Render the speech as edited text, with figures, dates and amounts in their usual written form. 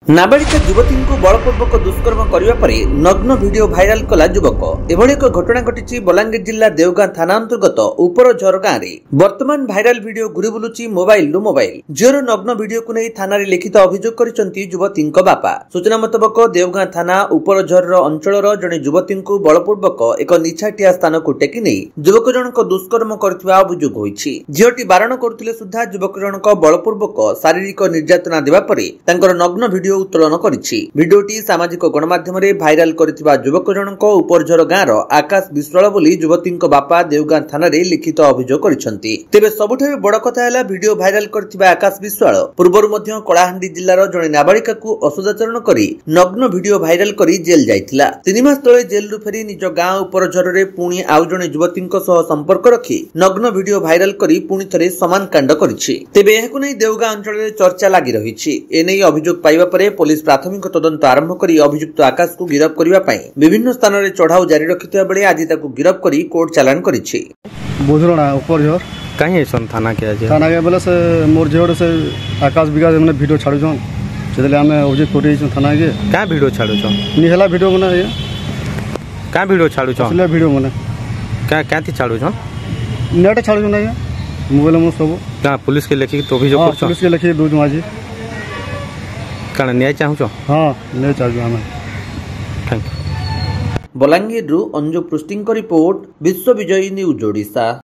नाबालिका युवती को बलपूर्वक दुष्कर्म करने पर नग्न वीडियो भाइराल कला युवक एभली एक घटना घटी बलांगीर जिला देवगां थाना अंतर्गत उपरझर गाँव में वर्तमान भाइराल वीडियो घुरी बुलुची मोबाइल रु मोबाइल। झीर नग्न वीडियो को नहीं थाना लिखित अभियोग कर युवती बापा। सूचना मुताबक देवगां थाना उपरझर अंचल जड़े युवती को बलपूर्वक एक निछाटिया स्थान को टेकी नहीं युवक जनक दुष्कर्म करथिबा अभियोग होईछि। झीलटी बारण करथिले सुद्धा युवक जनक बलपूर्वक शारीरिक निर्यातना देवा परे तांकर नग्न वीडियो उत्तोलन करिछि। वीडियोटी सामाजिक गणमाध्यम रे भाइराल करथिबा युवक जनक उपरझर गाँव आकाश विश्वाल बोली युवती बापा देवगां थाना रे लिखित अभियोग करिसंती। तेबे सबुठारु बड़ कथा हैला वीडियो भाइराल करथिबा आकाश विश्वाल पूर्वरु मध्य कलाहांडी जिल्लार जणे नाबालिका को असदाचरण करी नग्न वीडियो भाइराल करी जेल जाइथिला। 3 मास तळे जेल रु फेरी निज गाँव उपरझर रे पुणी आउ जणे युवती सह संपर्क रखी नग्न वीडियो भाइराल करी पुणी थरे समान कांड करिछि। तेबे एहाकु नै देवगां अंचल रे चर्चा लागि रहिछि। एनै अभियोग पाइबा परे पुलिस प्राथमिक तदंत आरंभ करी अभियुक्त आकाश को गिरफ करने पाई विभिन्न स्थान रे चढ़ाऊ जारी रखिथिबा बेले आज ताकू गिरफ करी कोर्ट चालान करिछि। बुझरोना उपरझर काहे सन थाना के बोले से मोर झोड़ से आकाश विकास माने वीडियो छाडु छन सेले हमें अभियोग कोटे थाना के का वीडियो छाडु छन निहला वीडियो माने ये का वीडियो छाडु छन असले वीडियो माने का काती छाडु छन नेट छाडु छन ये मोबाइल में सब का पुलिस के लेखि तो अभियोग कर पुलिस के लेखि दूध माजी काना न्याय चाहू छ। हां न्याय चाहू हमें। Thank you. बलांगीर रु अंजु पृष्टिंग रिपोर्ट विश्व विजयी न्यूज ओडिशा।